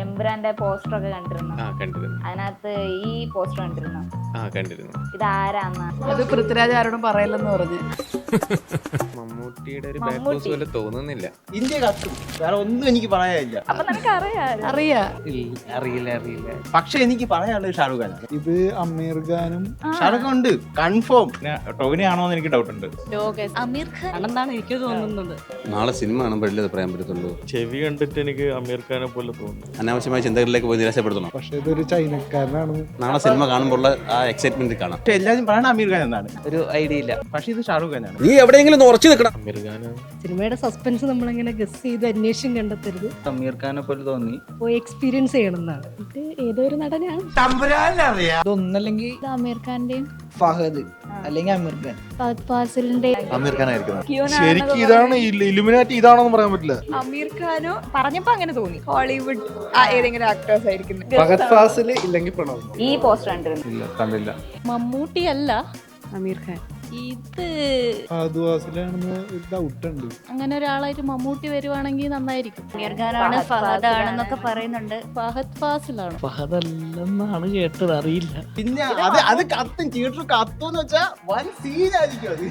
എംബ്രാന്റെ poster ഒക്കെ കണ്ടിരുന്നു. കണ്ടിരുന്നു. അതിനകത്ത് ഈ പോസ്റ്റർ കണ്ടിരുന്നു. കണ്ടിരുന്നു. ഇത് ആരാന്ന്? അത് പൃഥ്വിരാജ് ആരോടും പറയില്ലെന്ന് പറഞ്ഞു. മമ്മൂട്ടിയുടെ ഒരു ബാക്ക് ബോസ് പോലെ തോന്നുന്നില്ല. ഇന്ത്യ കത്തും, വേറെ ഒന്നും എനിക്ക് പറയാനില്ല. അപ്പൊ നിനക്ക് അറിയാം? അറിയില്ല. പക്ഷെ എനിക്ക് പറയാനുള്ളത് ഷാരൂഖ് ഖാനാണ്. ഇത് അമീർ ഖാനും ഷാരൂഖ് ഖാൻ ഉണ്ട്, കൺഫേം. ടോവിനാണോ എന്ന് എനിക്ക് ഡൗട്ട് ഉണ്ട്. അമീർ ഖാൻ ആണെന്നാണ് എനിക്ക് തോന്നുന്നത്. നാളെ സിനിമ കാണുമ്പോഴല്ലേ പറയാൻ പറ്റത്തുള്ളൂ. ചെവി കണ്ടിട്ട് എനിക്ക് അമീർ ഖാനെ പോലെ തോന്നുന്നു. അനാവശ്യമായ ചിന്തകളിലേക്ക് പോയി നിരാശപ്പെടുത്തണം. പക്ഷെ ഇതൊരു ചൈനക്കാരനാണ്. നാളെ സിനിമ കാണുമ്പോൾ ആ എക്സൈറ്റ്മെന്റ് കാണാം. പക്ഷെ എല്ലാവരും പറയണ അമീർ ഖാൻ എന്നാണ്. ഒരു ഐഡിയ ഇല്ല, പക്ഷെ ഇത് ഷാരൂഖ് ഖാനാണ്. നീ എവിടെയെങ്കിലും ഉറച്ചു നിൽക്കണം. അമീർ ഖാൻ സിനിമയുടെ സസ്പെൻസ് നമ്മളങ്ങനെ ഗസ് ചെയ്ത് അന്വേഷണം കണ്ടെത്തരുത്. അമീർ ഖാനെ പോലെ തോന്നി. പോയി എക്സ്പീരിയൻസ് ചെയ്യണം എന്നാണ്. ഇത് ഏതോ ഒരു നടനാണ്. ഇതൊന്നല്ലെങ്കിൽ അമീർ ഖാന്റെയും ഫഹദ് അല്ലെങ്കിൽ അമീർ ഖാൻ. ഫഹദ് ഫാസിലിന്റെ അമീർ ഖാൻ ആയിരിക്കും. ശരിക്കും ഇതാണ് ഇലുമിനാറ്റി, ഇതാണെന്ന് പറയാൻ പറ്റില്ല. അമീർ ഖാനോ പറഞ്ഞപ്പോ അങ്ങനെ തോന്നി. ഹോളിവുഡ് ഏതെങ്കിലും ആക്ടേഴ്സ് ആയിരിക്കും. ഫഹദ് ഫാസിൽ ഇല്ലെങ്കിൽ പ്രണവ്. ഈ പോസ്റ്റർ കണ്ടിരുന്നു. ഇല്ല, കണ്ടില്ല. മമ്മൂട്ടി അല്ല അമീർ ഖാൻ. ഇത് ഫഹദ് ഫാസിലാണെന്ന് ഒരു ഡൗട്ട് ഉണ്ട്. അങ്ങനെ ഒരാളായിട്ട് മമ്മൂട്ടി വരുവാണെങ്കിൽ നന്നായിരിക്കും. അമീർ ഖാനാണ്, ഫഹദ് ആണെന്നൊക്കെ പറയുന്നുണ്ട്. ഫഹദ് ഫാസിലാണ്. ഫഹദ് അല്ലെന്നാണ് കേട്ടത്, അറിയില്ല. പിന്നെ അത് കത്തും, തിയേറ്റർ കത്തും എന്ന് വെച്ചാൽ വൻ സീനായിരിക്കും അത്.